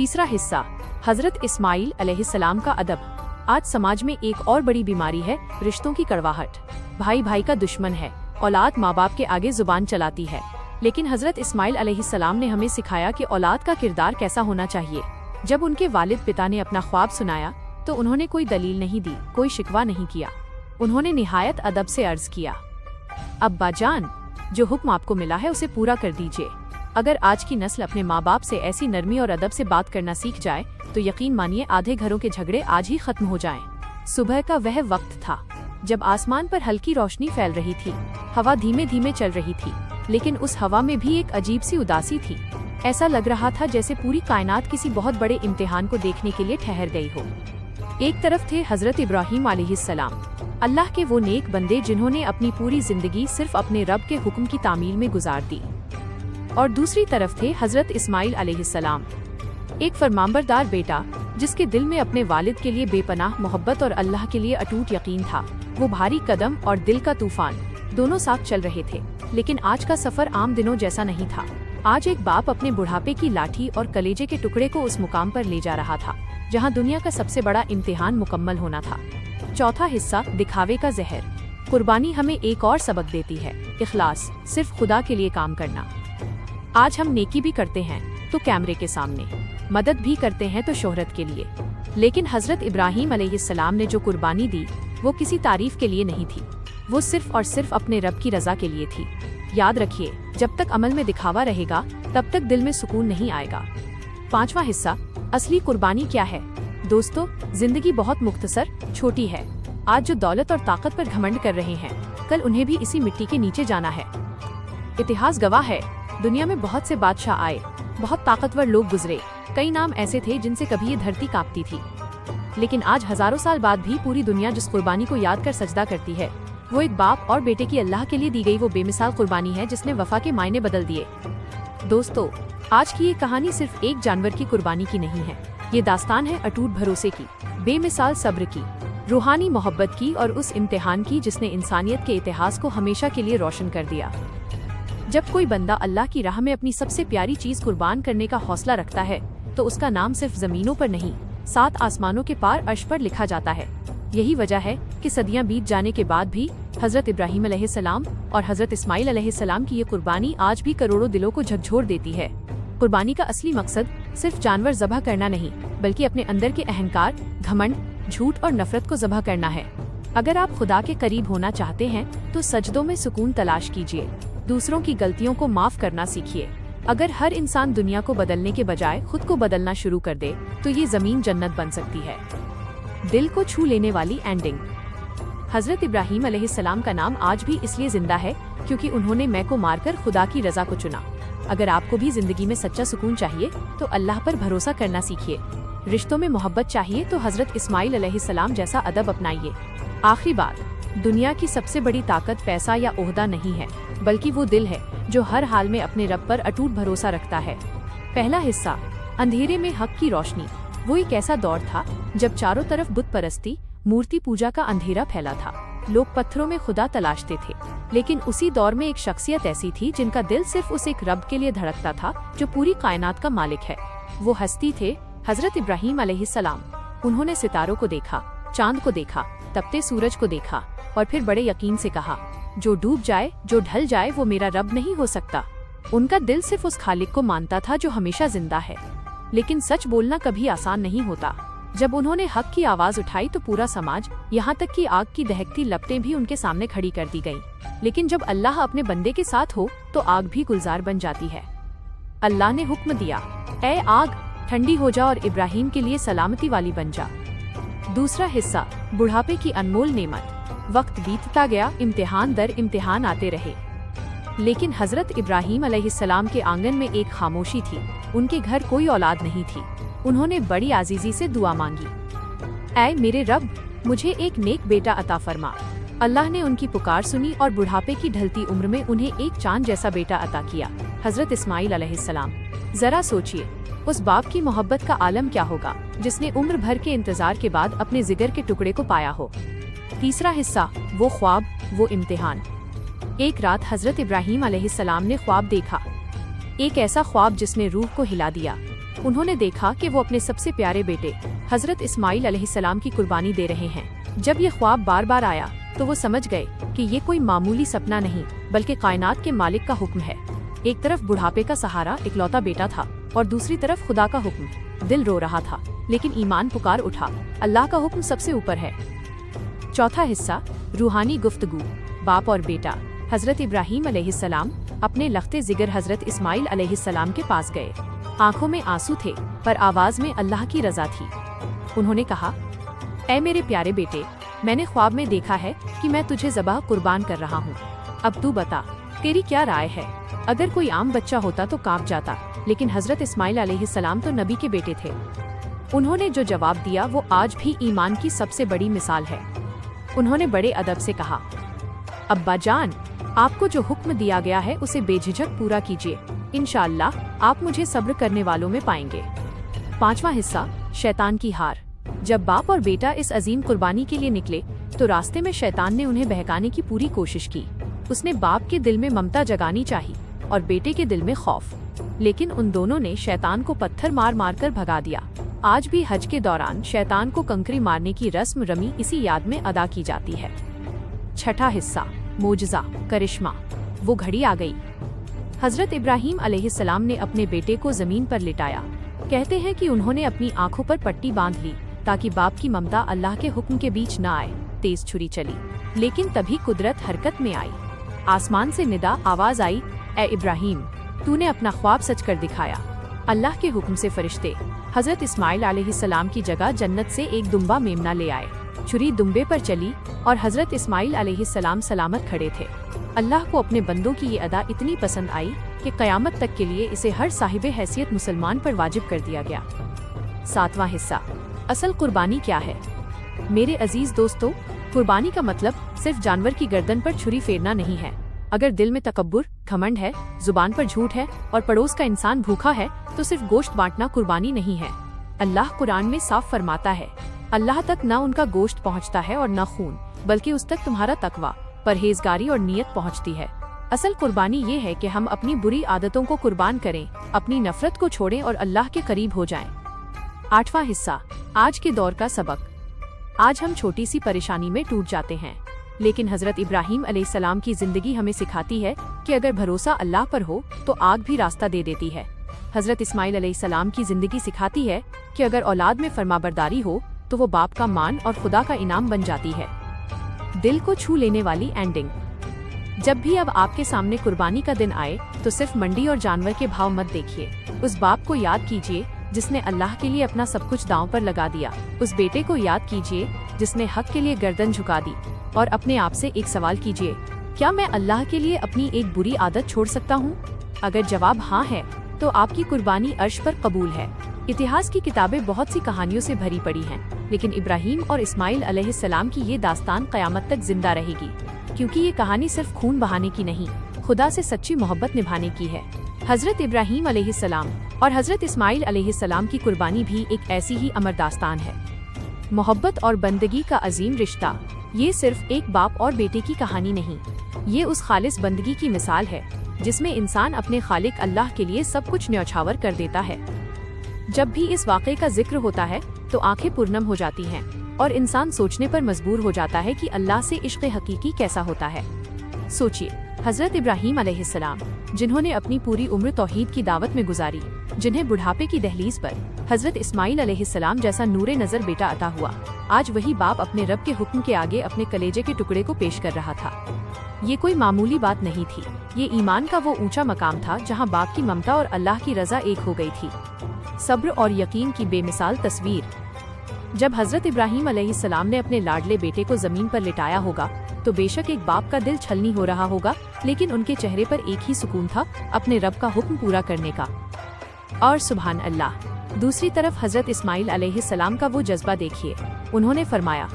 तीसरा हिस्सा, हजरत इस्माइल अलैहिस्सलाम का अदब। आज समाज में एक और बड़ी बीमारी है रिश्तों की कड़वाहट। भाई भाई का दुश्मन है, औलाद माँ बाप के आगे जुबान चलाती है। लेकिन हजरत इस्माइल अलैहिस्सलाम ने हमें सिखाया कि औलाद का किरदार कैसा होना चाहिए। जब उनके वालिद पिता ने अपना ख्वाब सुनाया तो उन्होंने कोई दलील नहीं दी, कोई शिकवा नहीं किया। उन्होंने निहायत अदब से अर्ज किया, अब्बा जान, जो हुक्म आपको मिला है उसे पूरा कर दीजिए। अगर आज की नस्ल अपने माँ बाप से ऐसी नरमी और अदब से बात करना सीख जाए तो यकीन मानिए आधे घरों के झगड़े आज ही खत्म हो जाएं। सुबह का वह वक्त था जब आसमान पर हल्की रोशनी फैल रही थी, हवा धीमे धीमे चल रही थी, लेकिन उस हवा में भी एक अजीब सी उदासी थी। ऐसा लग रहा था जैसे पूरी कायनात किसी बहुत बड़े इम्तिहान को देखने के लिए ठहर गई हो। एक तरफ थे हजरत इब्राहीम अलैहिस्सलाम, अल्लाह के वो नेक बंदे जिन्होंने अपनी पूरी जिंदगी सिर्फ अपने रब के हुक्म की तामील में गुजार दी, और दूसरी तरफ थे हजरत इस्माइल अलैहिस्सलाम, एक फरमाबरदार बेटा जिसके दिल में अपने वालिद के लिए बेपनाह मोहब्बत और अल्लाह के लिए अटूट यकीन था। वो भारी कदम और दिल का तूफान दोनों साथ चल रहे थे, लेकिन आज का सफर आम दिनों जैसा नहीं था। आज एक बाप अपने बुढ़ापे की लाठी और कलेजे के टुकड़े को उस मुकाम पर ले जा रहा था जहां दुनिया का सबसे बड़ा इम्तिहान मुकम्मल होना था। चौथा हिस्सा, दिखावे का जहर। कुर्बानी हमें एक और सबक देती है, इखलास, सिर्फ खुदा के लिए काम करना। आज हम नेकी भी करते हैं तो कैमरे के सामने, मदद भी करते हैं तो शोहरत के लिए, लेकिन हजरत इब्राहीम अलैहिस्सलाम ने जो कुर्बानी दी वो किसी तारीफ के लिए नहीं थी, वो सिर्फ और सिर्फ अपने रब की रजा के लिए थी। याद रखिए, जब तक अमल में दिखावा रहेगा तब तक दिल में सुकून नहीं आएगा। पांचवा हिस्सा, असली कुर्बानी क्या है। दोस्तों, जिंदगी बहुत मुख्तसर, छोटी है। आज जो दौलत और ताकत पर घमंड कर रहे हैं, कल उन्हें भी इसी मिट्टी के नीचे जाना है। इतिहास गवाह है, दुनिया में बहुत से बादशाह आए, बहुत ताकतवर लोग गुजरे, कई नाम ऐसे थे जिनसे कभी ये धरती कांपती थी, लेकिन आज हजारों साल बाद भी पूरी दुनिया जिस कुर्बानी को याद कर सजदा करती है, वो एक बाप और बेटे की अल्लाह के लिए दी गई वो बेमिसाल कुर्बानी है जिसने वफा के मायने बदल दिए। दोस्तों, आज की ये कहानी सिर्फ एक जानवर की कुर्बानी की नहीं है, ये दास्तान है अटूट भरोसे की, बेमिसाल सब्र की, रूहानी मोहब्बत की और उस इम्तिहान की जिसने इंसानियत के इतिहास को हमेशा के लिए रोशन कर दिया। जब कोई बंदा अल्लाह की राह में अपनी सबसे प्यारी चीज कुर्बान करने का हौसला रखता है तो उसका नाम सिर्फ जमीनों पर नहीं, 7 आसमानों के पार अर्श पर लिखा जाता है। यही वजह है कि सदियां बीत जाने के बाद भी हजरत इब्राहीम अलैहिस्सलाम और हजरत इस्माइल अलैहिस्सलाम की ये कुर्बानी आज भी करोड़ों दिलों को झकझोर देती है। कुर्बानी का असली मकसद सिर्फ जानवर ज़बह करना नहीं, बल्कि अपने अंदर के अहंकार, घमंड, झूठ और नफरत को ज़बह करना है। अगर आप खुदा के करीब होना चाहते हैं तो सजदों में सुकून तलाश कीजिए, दूसरों की गलतियों को माफ करना सीखिए। अगर हर इंसान दुनिया को बदलने के बजाय खुद को बदलना शुरू कर दे तो ये जमीन जन्नत बन सकती है। दिल को छू लेने वाली एंडिंग। हजरत इब्राहीम अलैहिस्सलाम का नाम आज भी इसलिए जिंदा है क्योंकि उन्होंने मैं को मारकर खुदा की रजा को चुना। अगर आपको भी जिंदगी में सच्चा सुकून चाहिए तो अल्लाह पर भरोसा करना सीखिए। रिश्तों में मोहब्बत चाहिए तो हजरत इस्माइल अलैहिस्सलाम जैसा अदब अपनाइए। आखिरी बात, दुनिया की सबसे बड़ी ताकत पैसा या ओहदा नहीं है, बल्कि वो दिल है जो हर हाल में अपने रब पर अटूट भरोसा रखता है। पहला हिस्सा, अंधेरे में हक की रोशनी। वो एक ऐसा दौर था जब चारों तरफ बुत परस्ती, मूर्ति पूजा का अंधेरा फैला था। लोग पत्थरों में खुदा तलाशते थे, लेकिन उसी दौर में एक शख्सियत ऐसी थी जिनका दिल सिर्फ उस एक रब के लिए धड़कता था जो पूरी कायनात का मालिक है। वो हस्ती थे हजरत इब्राहीम अलैहिस्सलाम। उन्होंने सितारों को देखा, चांद को देखा, तपते सूरज को देखा और फिर बड़े यकीन से कहा, जो डूब जाए, जो ढल जाए, वो मेरा रब नहीं हो सकता। उनका दिल सिर्फ उस खालिक को मानता था जो हमेशा जिंदा है। लेकिन सच बोलना कभी आसान नहीं होता। जब उन्होंने हक की आवाज उठाई तो पूरा समाज, यहाँ तक कि आग की दहकती लपटें भी उनके सामने खड़ी कर दी गयी। लेकिन जब अल्लाह अपने बंदे के साथ हो तो आग भी गुलजार बन जाती है। अल्लाह ने हुक्म दिया, ऐ आग, ठंडी हो जा और इब्राहीम के लिए सलामती वाली बन जा। दूसरा हिस्सा, बुढ़ापे की अनमोल नेमत। वक्त बीतता गया, इम्तिहान दर इम्तिहान आते रहे, लेकिन हजरत इब्राहीम अलैहिस्सलाम के आंगन में एक खामोशी थी। उनके घर कोई औलाद नहीं थी। उन्होंने बड़ी आजीजी से दुआ मांगी, ऐ मेरे रब, मुझे एक नेक बेटा अता फरमा। अल्लाह ने उनकी पुकार सुनी और बुढ़ापे की ढलती उम्र में उन्हें एक चांद जैसा बेटा अता किया, हजरत इस्माइल अलैहिस्सलाम। जरा सोचिए, उस बाप की मोहब्बत का आलम क्या होगा जिसने उम्र भर के इंतजार के बाद अपने जिगर के टुकड़े को पाया हो। तीसरा हिस्सा, वो ख्वाब, वो इम्तिहान। एक रात हजरत इब्राहीम अलैहिस्सलाम ने ख्वाब देखा, एक ऐसा ख्वाब जिसने रूह को हिला दिया। उन्होंने देखा कि वो अपने सबसे प्यारे बेटे हजरत इस्माइल अलैहिस्सलाम की कुर्बानी दे रहे हैं। जब ये ख्वाब बार बार आया तो वो समझ गए कि ये कोई मामूली सपना नहीं बल्कि कायनात के मालिक का हुक्म है। एक तरफ बुढ़ापे का सहारा इकलौता बेटा था और दूसरी तरफ खुदा का हुक्म। दिल रो रहा था लेकिन ईमान पुकार उठा, अल्लाह का हुक्म सबसे ऊपर है। चौथा हिस्सा, रूहानी गुफ्तगू। बाप और बेटा हजरत इब्राहीम अलैहिस्सलाम अपने लख्ते जिगर हजरत इस्माइल अलैहिस्सलाम के पास गए। आंखों में आंसू थे पर आवाज में अल्लाह की रजा थी। उन्होंने कहा, ऐ मेरे प्यारे बेटे, मैंने ख्वाब में देखा है कि मैं तुझे ज़बाह कुर्बान कर रहा हूँ। अब तू बता, तेरी क्या राय है? अगर कोई आम बच्चा होता तो कांप जाता, लेकिन हजरत इस्माइल अलैहिस्सलाम तो नबी के बेटे थे। उन्होंने जो जवाब दिया वो आज भी ईमान की सबसे बड़ी मिसाल है। उन्होंने बड़े अदब से कहा, अब्बा जान, आपको जो हुक्म दिया गया है उसे बेझिझक पूरा कीजिए। इंशाअल्लाह आप मुझे सब्र करने वालों में पाएंगे। पांचवा हिस्सा, शैतान की हार। जब बाप और बेटा इस अजीम कुर्बानी के लिए निकले तो रास्ते में शैतान ने उन्हें बहकाने की पूरी कोशिश की। उसने बाप के दिल में ममता जगानी चाहिए और बेटे के दिल में खौफ, लेकिन उन दोनों ने शैतान को पत्थर मार मार कर भगा दिया। आज भी हज के दौरान शैतान को कंकरी मारने की रस्म रमी इसी याद में अदा की जाती है। छठा हिस्सा, मोजज़ा, करिश्मा। वो घड़ी आ गई। हजरत इब्राहीम अलैहिस्सलाम ने अपने बेटे को जमीन पर लिटाया। कहते हैं कि उन्होंने अपनी आंखों पर पट्टी बांध ली ताकि बाप की ममता अल्लाह के हुक्म के बीच न आए। तेज छुरी चली, लेकिन तभी कुदरत हरकत में आई। आसमान से निदा आवाज आई, ए इब्राहीम, तूने अपना ख्वाब सच कर दिखाया। अल्लाह के हुक्म से फरिश्ते हजरत इस्माइल अलैहिस्सलाम की जगह जन्नत से एक दुम्बा मेमना ले आए। छुरी दुम्बे पर चली और हजरत इस्माइल अलैहिस्सलाम सलामत खड़े थे। अल्लाह को अपने बंदों की ये अदा इतनी पसंद आई कि क़यामत तक के लिए इसे हर साहिब हैसियत मुसलमान पर वाजिब कर दिया गया। सातवां हिस्सा, असल कुर्बानी क्या है? मेरे अजीज दोस्तों, कुर्बानी का मतलब सिर्फ जानवर की गर्दन पर छुरी फेरना नहीं है। अगर दिल में तकब्बुर, घमंड है, जुबान पर झूठ है और पड़ोस का इंसान भूखा है तो सिर्फ गोश्त बांटना कुर्बानी नहीं है। अल्लाह कुरान में साफ फरमाता है, अल्लाह तक न उनका गोश्त पहुंचता है और न खून, बल्कि उस तक तुम्हारा तकवा, परहेजगारी और नीयत पहुंचती है। असल कुर्बानी ये है कि हम अपनी बुरी आदतों को कुर्बान करें, अपनी नफरत को छोड़ें और अल्लाह के करीब हो जाएं। आठवां हिस्सा, आज के दौर का सबक। आज हम छोटी सी परेशानी में टूट जाते हैं, लेकिन हजरत इब्राहीम अलैहिस्सलाम की जिंदगी हमें सिखाती है कि अगर भरोसा अल्लाह पर हो तो आग भी रास्ता दे देती है। हजरत इस्माइल अलैहिस्सलाम की जिंदगी सिखाती है कि अगर औलाद में फरमाबरदारी हो तो वो बाप का मान और खुदा का इनाम बन जाती है। दिल को छू लेने वाली एंडिंग। जब भी अब आपके सामने कुर्बानी का दिन आए तो सिर्फ मंडी और जानवर के भाव मत देखिए। उस बाप को याद कीजिए जिसने अल्लाह के लिए अपना सब कुछ दांव पर लगा दिया। उस बेटे को याद कीजिए जिसने हक के लिए गर्दन झुका दी। और अपने आप से एक सवाल कीजिए, क्या मैं अल्लाह के लिए अपनी एक बुरी आदत छोड़ सकता हूँ? अगर जवाब हाँ है तो आपकी कुर्बानी अर्श पर कबूल है। इतिहास की किताबें बहुत सी कहानियों से भरी पड़ी हैं, लेकिन इब्राहीम और इस्माइल अलैहिस्सलाम की ये दास्तान क़यामत तक जिंदा रहेगी, क्योंकि ये कहानी सिर्फ खून बहाने की नहीं, खुदा से सच्ची मोहब्बत निभाने की है। हजरत इब्राहीम अलैहिस्सलाम और हजरत इस्माइल अलैहिस्सलाम की कुर्बानी भी एक ऐसी ही अमर दास्तान है। मोहब्बत और बंदगी का अजीम रिश्ता। ये सिर्फ एक बाप और बेटे की कहानी नहीं, ये उस खालिस बंदगी की मिसाल है जिसमें इंसान अपने खालिक अल्लाह के लिए सब कुछ न्यौछावर कर देता है। जब भी इस वाक़े का जिक्र होता है तो आंखें पुरनम हो जाती हैं और इंसान सोचने पर मजबूर हो जाता है कि अल्लाह से इश्क़ हकीकी कैसा होता है। सोचिए, हजरत इब्राहीम अलैहिस्सलाम जिन्होंने अपनी पूरी उम्र तौहीद की दावत में गुजारी, जिन्हें बुढ़ापे की दहलीज पर हजरत इस्माइल अलैहिस्सलाम जैसा नूरे नजर बेटा अता हुआ, आज वही बाप अपने रब के हुक्म के आगे अपने कलेजे के टुकड़े को पेश कर रहा था। ये कोई मामूली बात नहीं थी, ये ईमान का वो ऊंचा मकाम था जहां बाप की ममता और अल्लाह की रजा एक हो गई थी। सब्र और यकीन की बेमिसाल तस्वीर। जब हजरत इब्राहीम अलैहिस्सलाम ने अपने लाडले बेटे को जमीन पर लिटाया होगा तो बेशक एक बाप का दिल छलनी हो रहा होगा, लेकिन उनके चेहरे पर एक ही सुकून था, अपने रब का हुक्म पूरा करने का। और सुभान अल्लाह, दूसरी तरफ हजरत इस्माइल अलैहिस्सलाम का वो जज्बा देखिए। उन्होंने फरमाया,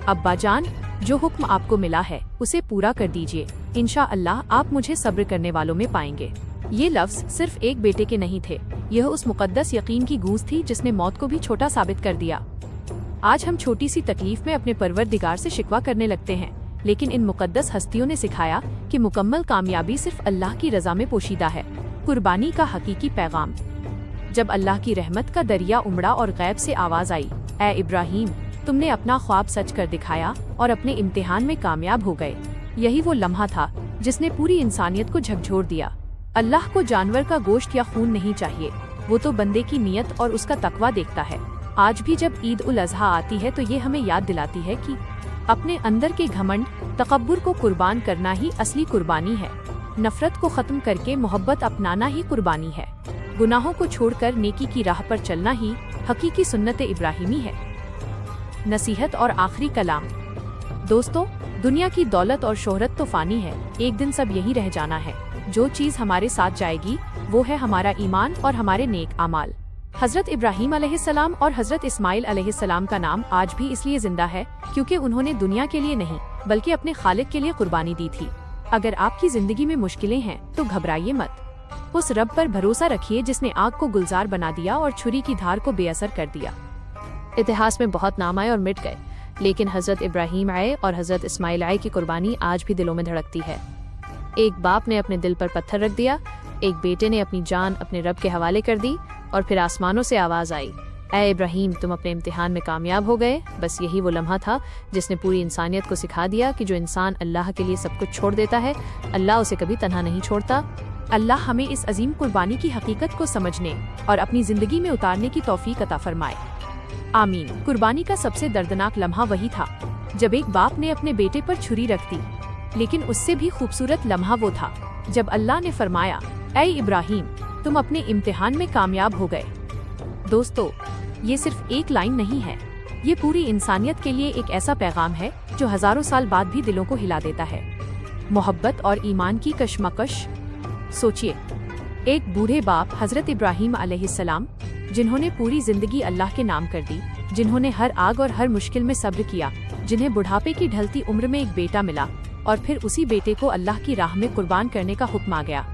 अब्बा जान, जो हुक्म आपको मिला है उसे पूरा कर दीजिए, इंशाअल्लाह आप मुझे सब्र करने वालों में पाएंगे। ये लफ्ज सिर्फ एक बेटे के नहीं थे, यह उस मुकद्दस यकीन की गूंज थी जिसने मौत को भी छोटा साबित कर दिया। आज हम छोटी सी तकलीफ में अपने परवरदिगार से शिकवा करने लगते हैं, लेकिन इन मुकद्दस हस्तियों ने सिखाया कि मुकम्मल कामयाबी सिर्फ अल्लाह की रजा में पोशीदा है। कुर्बानी का हकीकी पैगाम। जब अल्लाह की रहमत का दरिया उमड़ा और गैब से आवाज आई, ए इब्राहिम, तुमने अपना ख्वाब सच कर दिखाया और अपने इम्तिहान में कामयाब हो गए। यही वो लम्हा था जिसने पूरी इंसानियत को झकझोर दिया। अल्लाह को जानवर का गोश्त या खून नहीं चाहिए, वो तो बंदे की नीयत और उसका तकवा देखता है। आज भी जब ईद उल अज़हा आती है तो ये हमें याद दिलाती है कि अपने अंदर के घमंड, तकब्बुर को कुर्बान करना ही असली कुर्बानी है। नफरत को खत्म करके मोहब्बत अपनाना ही कुर्बानी है। गुनाहों को छोड़कर नेकी की राह पर चलना ही हकीकी सुन्नत इब्राहिमी है। नसीहत और आखिरी कलाम। दोस्तों, दुनिया की दौलत और शोहरत तो फानी है, एक दिन सब यही रह जाना है। जो चीज़ हमारे साथ जाएगी वो है हमारा ईमान और हमारे नेक अमाल। हजरत इब्राहीम अलैहिस्सलाम और हजरत इस्माइल अलैहिस्सलाम का नाम आज भी इसलिए जिंदा है क्योंकि उन्होंने दुनिया के लिए नहीं बल्कि अपने खालिक के लिए कुर्बानी दी थी। अगर आपकी जिंदगी में मुश्किलें हैं तो घबराइए मत, उस रब पर भरोसा रखिए जिसने आग को गुलजार बना दिया और छुरी की धार को बेअसर कर दिया। इतिहास में बहुत नाम आए और मिट गए, लेकिन हजरत इब्राहीम आए और हजरत इस्माइल आए की कुर्बानी आज भी दिलों में धड़कती है। एक बाप ने अपने दिल पर पत्थर रख दिया, एक बेटे ने अपनी जान अपने रब के हवाले कर दी और फिर आसमानों से आवाज आई, ऐ इब्राहीम, तुम अपने इम्तिहान में कामयाब हो गए। बस यही वो लम्हा था जिसने पूरी इंसानियत को सिखा दिया कि जो इंसान अल्लाह के लिए सब कुछ छोड़ देता है, अल्लाह उसे कभी तन्हा नहीं छोड़ता। अल्लाह हमें इस अजीम कुर्बानी की हकीकत को समझने और अपनी जिंदगी में उतारने की तौफीक अता फरमाए। आमीन। कुर्बानी का सबसे दर्दनाक लम्हा वही था जब एक बाप ने अपने बेटे पर छुरी रख दी, लेकिन उससे भी खूबसूरत लम्हा वो था जब अल्लाह ने फरमाया, ऐ इब्राहीम, तुम अपने इम्तिहान में कामयाब हो गए। दोस्तों, ये सिर्फ एक लाइन नहीं है, ये पूरी इंसानियत के लिए एक ऐसा पैगाम है जो हजारों साल बाद भी दिलों को हिला देता है। मोहब्बत और ईमान की कशमकश। सोचिए, एक बूढ़े बाप हजरत इब्राहीम अलैहिस्सलाम, जिन्होंने पूरी जिंदगी अल्लाह के नाम कर दी, जिन्होंने हर आग और हर मुश्किल में सब्र किया, जिन्हें बुढ़ापे की ढलती उम्र में एक बेटा मिला और फिर उसी बेटे को अल्लाह की राह में कुर्बान करने का हुक्म आ गया।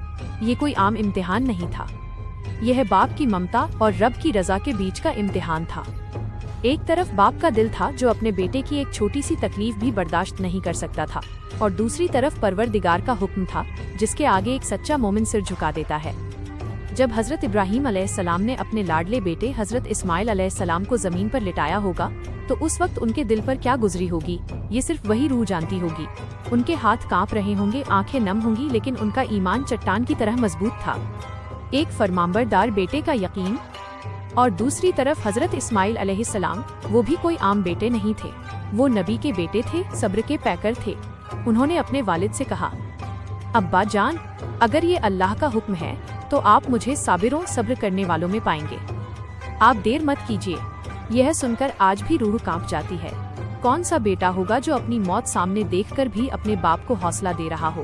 ये कोई आम इम्तिहान नहीं था, यह बाप की ममता और रब की रजा के बीच का इम्तिहान था। एक तरफ बाप का दिल था जो अपने बेटे की एक छोटी सी तकलीफ भी बर्दाश्त नहीं कर सकता था, और दूसरी तरफ परवरदिगार का हुक्म था जिसके आगे एक सच्चा मोमिन सिर झुका देता है। जब हजरत इब्राहीम अलैहिस्सलाम ने अपने लाडले बेटे हजरत इस्माइल अलैहिस्सलाम को जमीन पर लिटाया होगा तो उस वक्त उनके दिल पर क्या गुजरी होगी, ये सिर्फ वही रूह जानती होगी। उनके हाथ कांप रहे होंगे, आंखें नम होंगी, लेकिन उनका ईमान चट्टान की तरह मजबूत था। एक फरमाबरदार बेटे का यकीन, और दूसरी तरफ हजरत इस्माइल अलैहिस्सलाम, वो भी कोई आम बेटे नहीं थे, वो नबी के बेटे थे, सब्र के पैकर थे। उन्होंने अपने वालिद से कहा, अब्बा जान, अगर ये अल्लाह का हुक्म है तो आप मुझे साबिरों, सब्र करने वालों में पाएंगे। आप देर मत कीजिए। यह सुनकर आज भी रूह कांप जाती है। कौन सा बेटा होगा जो अपनी मौत सामने देखकर भी अपने बाप को हौसला दे रहा हो।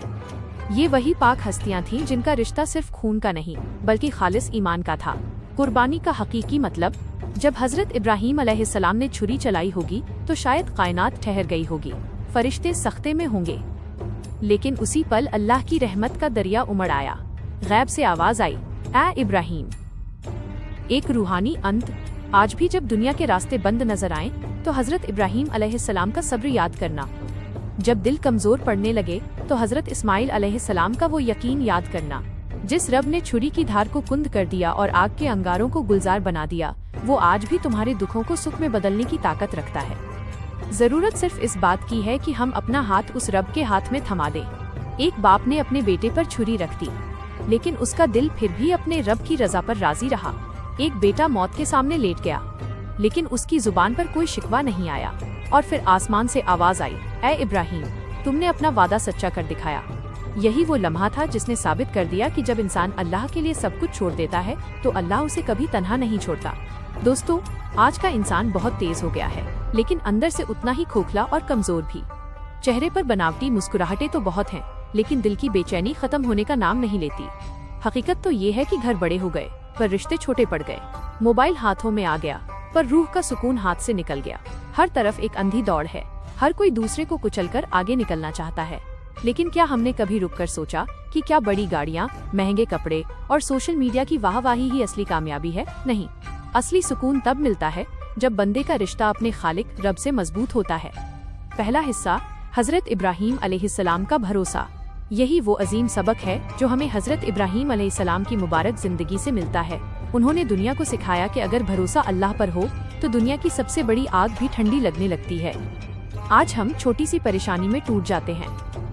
ये वही पाक हस्तियां थीं जिनका रिश्ता सिर्फ खून का नहीं बल्कि खालिस ईमान का था। कुर्बानी का हकीकी मतलब, जब हजरत इब्राहीम अलैहिस्सलाम ने छुरी चलाई होगी तो शायद कायनात ठहर गई होगी, फरिश्ते सख्ते में होंगे, लेकिन उसी पल अल्लाह की रहमत का दरिया उमड़ आया। गैब से आवाज आई, ऐ इब्राहीम। एक रूहानी अंत। आज भी जब दुनिया के रास्ते बंद नजर आएं, तो हजरत इब्राहीम अलैहिस्सलाम का सब्र याद करना। जब दिल कमजोर पड़ने लगे तो हजरत इस्माइल अलैहिस्सलाम का वो यकीन याद करना। जिस रब ने छुरी की धार को कुंद कर दिया और आग के अंगारों को गुलजार बना दिया, वो आज भी तुम्हारे दुखों को सुख में बदलने की ताकत रखता है। जरूरत सिर्फ इस बात की है कि हम अपना हाथ उस रब के हाथ में थमा दें। एक बाप ने अपने बेटे पर छुरी रख दी, लेकिन उसका दिल फिर भी अपने रब की रजा पर राजी रहा। एक बेटा मौत के सामने लेट गया, लेकिन उसकी जुबान पर कोई शिकवा नहीं आया, और फिर आसमान से आवाज आई, ऐ इब्राहीम, तुमने अपना वादा सच्चा कर दिखाया। यही वो लम्हा था जिसने साबित कर दिया कि जब इंसान अल्लाह के लिए सब कुछ छोड़ देता है तो अल्लाह उसे कभी तन्हा नहीं छोड़ता। दोस्तों, आज का इंसान बहुत तेज हो गया है, लेकिन अंदर से उतना ही खोखला और कमजोर भी। चेहरे पर बनावटी मुस्कुराहटें तो बहुत हैं, लेकिन दिल की बेचैनी खत्म होने का नाम नहीं लेती। हकीकत तो ये है कि घर बड़े हो गए पर रिश्ते छोटे पड़ गए, मोबाइल हाथों में आ गया पर रूह का सुकून हाथ से निकल गया। हर तरफ एक अंधी दौड़ है, हर कोई दूसरे को कुचलकर आगे निकलना चाहता है, लेकिन क्या हमने कभी रुककर सोचा कि क्या बड़ी गाड़ियाँ, महंगे कपड़े और सोशल मीडिया की वाहवाही ही असली कामयाबी है? नहीं, असली सुकून तब मिलता है जब बंदे का रिश्ता अपने खालिक रब से मजबूत होता है। पहला हिस्सा, हजरत इब्राहीम अलैहिस्सलाम का भरोसा। यही वो अजीम सबक है जो हमें हजरत इब्राहीम अलैहिस्सलाम की मुबारक जिंदगी से मिलता है। उन्होंने दुनिया को सिखाया कि अगर भरोसा अल्लाह पर हो तो दुनिया की सबसे बड़ी आग भी ठंडी लगने लगती है। आज हम छोटी सी परेशानी में टूट जाते हैं,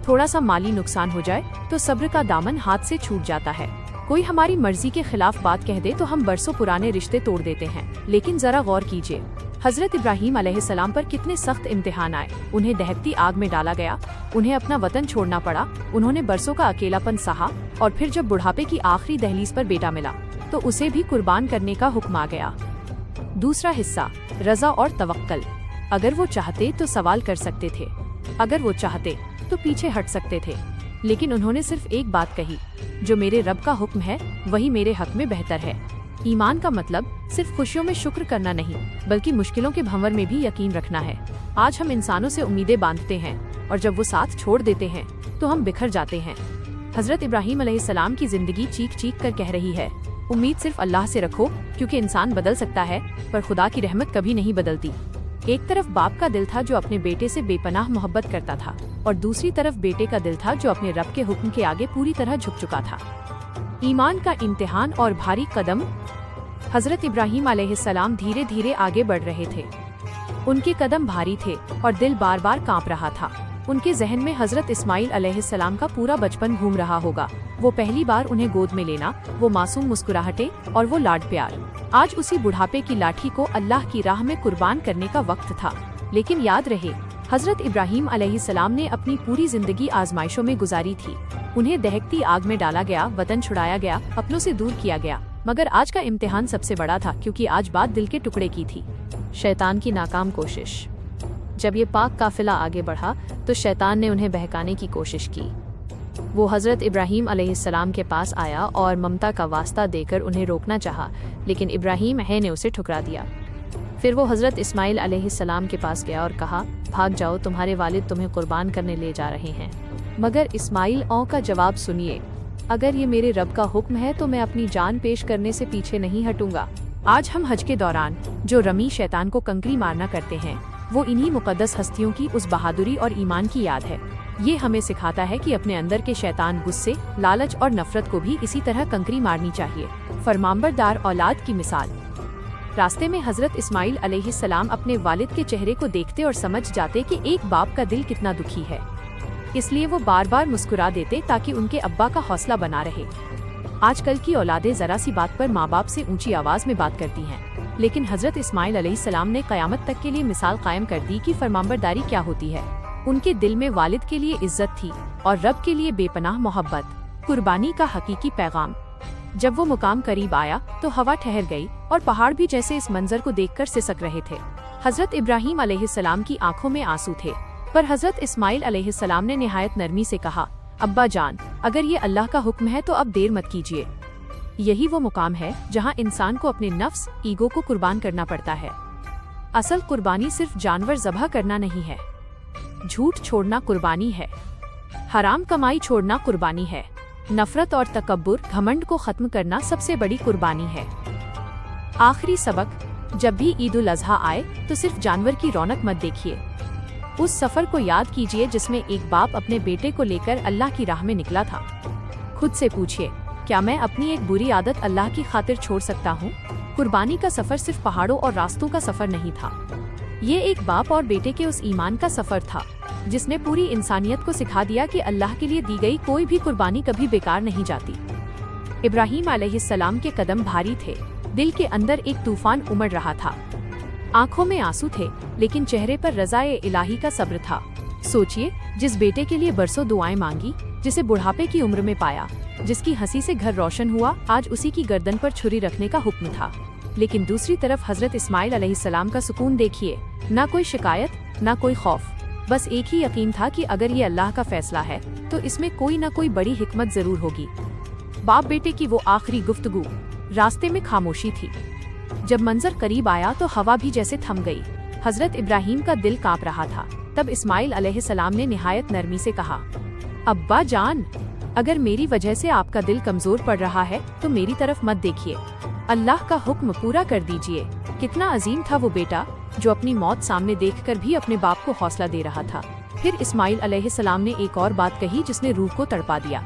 थोड़ा सा माली नुकसान हो जाए तो सब्र का दामन हाथ से छूट जाता है। कोई हमारी मर्जी के खिलाफ बात कह दे तो हम बरसों पुराने रिश्ते तोड़ देते हैं। लेकिन जरा गौर कीजिए, हजरत इब्राहीम अलैहिस्सलाम पर कितने सख्त इम्तिहान आए। उन्हें दहकती आग में डाला गया, उन्हें अपना वतन छोड़ना पड़ा, उन्होंने बरसों का अकेलापन सहा और फिर जब बुढ़ापे की आखिरी दहलीज पर बेटा मिला तो उसे भी कुर्बान करने का हुक्म आ गया। दूसरा हिस्सा, रजा और तवक्कल। अगर वो चाहते तो सवाल कर सकते थे, अगर वो चाहते तो पीछे हट सकते थे, लेकिन उन्होंने सिर्फ एक बात कही, जो मेरे रब का हुक्म है वही मेरे हक में बेहतर है। ईमान का मतलब सिर्फ खुशियों में शुक्र करना नहीं, बल्कि मुश्किलों के भंवर में भी यकीन रखना है। आज हम इंसानों से उम्मीदें बांधते हैं और जब वो साथ छोड़ देते हैं तो हम बिखर जाते हैं। हजरत इब्राहीम अलैहिस्सलाम की जिंदगी चीख चीख कर कह रही है, उम्मीद सिर्फ अल्लाह से रखो, क्योंकि इंसान बदल सकता है पर खुदा की रहमत कभी नहीं बदलती। एक तरफ बाप का दिल था जो अपने बेटे से बेपनाह मोहब्बत करता था, और दूसरी तरफ बेटे का दिल था जो अपने रब के हुक्म के आगे पूरी तरह झुक चुका था। ईमान का इम्तिहान और भारी कदम। हजरत इब्राहीम अलैहिस्सलाम धीरे धीरे आगे बढ़ रहे थे। उनके कदम भारी थे और दिल बार बार कांप रहा था। उनके जहन में हजरत इस्माइल अलैहिस्सलाम का पूरा बचपन घूम रहा होगा, वो पहली बार उन्हें गोद में लेना, वो मासूम मुस्कुराहटें और वो लाड प्यार। आज उसी बुढ़ापे की लाठी को अल्लाह की राह में कुर्बान करने का वक्त था। लेकिन याद रहे, हजरत इब्राहीम अलैहिस्सलाम ने अपनी पूरी जिंदगी आजमाइशों में गुजारी थी। उन्हें दहकती आग में डाला गया, वतन छुड़ाया गया, अपनों से दूर किया गया, मगर आज का इम्तिहान सबसे बड़ा था, क्योंकि आज बात दिल के टुकड़े की थी। शैतान की नाकाम कोशिश। जब ये पाक काफिला आगे बढ़ा तो शैतान ने उन्हें बहकाने की कोशिश की। वो हजरत इब्राहीम अलैहिस्सलाम के पास आया और ममता का वास्ता देकर उन्हें रोकना चाहा, लेकिन इब्राहीम ने उसे ठुकरा दिया। फिर वो हजरत इस्माइल अलैहिस्सलाम के पास गया और कहा, भाग जाओ, तुम्हारे वालिद तुम्हें कुर्बान करने ले जा रहे हैं। मगर इस्माइल का जवाब सुनिए, अगर ये मेरे रब का हुक्म है तो मैं अपनी जान पेश करने से पीछे नहीं हटूंगा। आज हम हज के दौरान जो रमी शैतान को कंकरी मारना करते हैं, वो इन्हीं मुकद्दस हस्तियों की उस बहादुरी और ईमान की याद है। ये हमें सिखाता है कि अपने अंदर के शैतान गुस्से, लालच और नफरत को भी इसी तरह कंकरी मारनी चाहिए। फरमाबरदार औलाद की मिसाल। रास्ते में हजरत इस्माइल अलैहिस्सलाम अपने वालिद के चेहरे को देखते और समझ जाते कि एक बाप का दिल कितना दुखी है, इसलिए वो बार बार मुस्कुरा देते ताकि उनके अब्बा का हौसला बना रहे। आजकल की औलादें जरा सी बात पर माँ बाप से ऊंची आवाज में बात करती हैं, लेकिन हजरत इस्माइल अलैहिस्सलाम ने कयामत तक के लिए मिसाल कायम कर दी कि फरमाबरदारी क्या होती है। उनके दिल में वालिद के लिए इज्जत थी और रब के लिए बेपनाह मोहब्बत। कुर्बानी का हकीकी पैगाम। जब वो मुकाम करीब आया तो हवा ठहर गई और पहाड़ भी जैसे इस मंजर को देखकर सिसक रहे थे। हजरत इब्राहीम अलैहिस्सलाम की आंखों में आंसू थे, पर हजरत इस्माइल अलैहिस्सलाम ने निहायत नरमी से कहा, अब्बा जान, अगर ये अल्लाह का हुक्म है तो अब देर मत कीजिए। यही वो मुकाम है जहाँ इंसान को अपने नफ्स, ईगो को कुर्बान करना पड़ता है। असल कुर्बानी सिर्फ जानवर ज़बह करना नहीं है, झूठ छोड़ना कुर्बानी है, हराम कमाई छोड़ना कुर्बानी है, नफरत और तकब्बुर, घमंड को खत्म करना सबसे बड़ी कुर्बानी है। आखिरी सबक, जब भी ईद उल अज़हा आए तो सिर्फ जानवर की रौनक मत देखिए, उस सफर को याद कीजिए जिसमें एक बाप अपने बेटे को लेकर अल्लाह की राह में निकला था। खुद से पूछिए, क्या मैं अपनी एक बुरी आदत अल्लाह की खातिर छोड़ सकता हूँ? कुर्बानी का सफर सिर्फ पहाड़ों और रास्तों का सफर नहीं था, ये एक बाप और बेटे के उस ईमान का सफर था जिसने पूरी इंसानियत को सिखा दिया कि अल्लाह के लिए दी गई कोई भी कुर्बानी कभी बेकार नहीं जाती। इब्राहीम अलैहिस्सलाम के कदम भारी थे, दिल के अंदर एक तूफान उमड़ रहा था, आंखों में आंसू थे, लेकिन चेहरे पर रज़ाए इलाही का सब्र था। सोचिए, जिस बेटे के लिए बरसों दुआएं मांगी, जिसे बुढ़ापे की उम्र में पाया, जिसकी हंसी से घर रोशन हुआ, आज उसी की गर्दन पर छुरी रखने का हुक्म था। लेकिन दूसरी तरफ हजरत इस्माइल अलैहिस्सलाम का सुकून देखिए, ना कोई शिकायत, ना कोई खौफ, बस एक ही यकीन था कि अगर ये अल्लाह का फैसला है तो इसमें कोई ना कोई बड़ी हिकमत जरूर होगी। बाप बेटे की वो आखिरी गुफ्तगू। रास्ते में खामोशी थी। जब मंजर करीब आया तो हवा भी जैसे थम गई। हजरत इब्राहीम का दिल कांप रहा था। तब इस्माइल अलैहिस्सलाम ने निहायत नरमी से कहा, अब्बा जान, अगर मेरी वजह से आपका दिल कमजोर पड़ रहा है तो मेरी तरफ मत देखिए, अल्लाह का हुक्म पूरा कर दीजिए। कितना अजीम था वो बेटा जो अपनी मौत सामने देखकर भी अपने बाप को हौसला दे रहा था। फिर इस्माइल अलैहिस्सलाम ने एक और बात कही जिसने रूह को तड़पा दिया,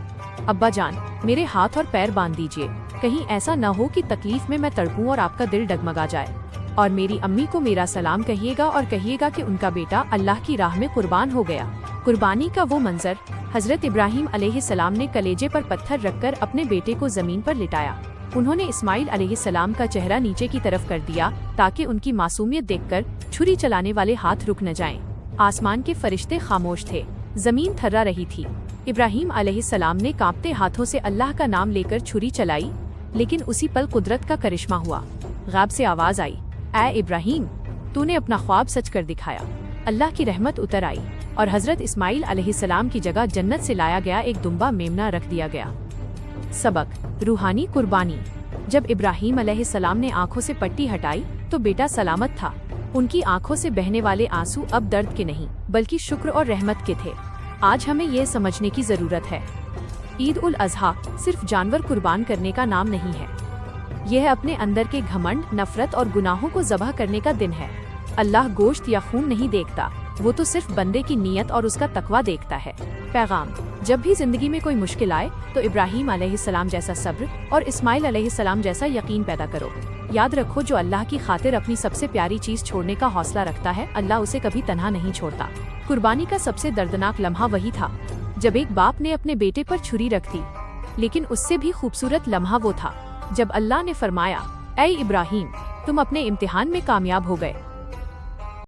अब्बा जान, मेरे हाथ और पैर बांध दीजिए, कहीं ऐसा न हो कि तकलीफ में मैं तड़पूं और आपका दिल डगमगा जाए। और मेरी अम्मी को मेरा सलाम कहिएगा और कहिएगा कि उनका बेटा अल्लाह की राह में कुर्बान हो गया। कुर्बानी का वो मंजर, हजरत इब्राहीम अलैहिस्सलाम ने कलेजे पर पत्थर रखकर अपने बेटे को जमीन पर लिटाया। उन्होंने इस्माइल अलैहिस्सलाम का चेहरा नीचे की तरफ कर दिया ताकि उनकी मासूमियत देखकर छुरी चलाने वाले हाथ रुक न जाएं। आसमान के फरिश्ते खामोश थे, जमीन थर्रा रही थी। इब्राहीम अलैहिस्सलाम ने कांपते हाथों से अल्लाह का नाम लेकर छुरी चलाई, लेकिन उसी पल कुदरत का करिश्मा हुआ। गैब से आवाज आई, ऐ इब्राहीम, तूने अपना ख्वाब सच कर दिखाया। अल्लाह की रहमत उतर आई और हजरत इस्माइल अलैहिस्सलाम की जगह जन्नत से लाया गया एक दुम्बा मेमना रख दिया गया। सबक, रूहानी कुर्बानी। जब इब्राहीम अलैहिस्सलाम ने आंखों से पट्टी हटाई तो बेटा सलामत था। उनकी आंखों से बहने वाले आंसू अब दर्द के नहीं बल्कि शुक्र और रहमत के थे। आज हमें यह समझने की जरूरत है, ईद उल अजहा सिर्फ जानवर कुर्बान करने का नाम नहीं है। यह अपने अंदर के घमंड, नफरत और गुनाहों को ज़बह करने का दिन है। अल्लाह गोश्त या खून नहीं देखता, वो तो सिर्फ बंदे की नीयत और उसका तकवा देखता है। पैगाम, जब भी जिंदगी में कोई मुश्किल आए तो इब्राहीम अलैहिस्सलाम जैसा सब्र और इस्माइल अलैहिस्सलाम जैसा यकीन पैदा करो। याद रखो, जो अल्लाह की खातिर अपनी सबसे प्यारी चीज छोड़ने का हौसला रखता है, अल्लाह उसे कभी तन्हा नहीं छोड़ता। कुर्बानी का सबसे दर्दनाक लम्हा वही था जब एक बाप ने अपने बेटे पर छुरी रख दी, लेकिन उससे भी खूबसूरत लम्हा वो था जब अल्लाह ने फरमाया, ऐ इब्राहीम, तुम अपने इम्तिहान में कामयाब हो गए।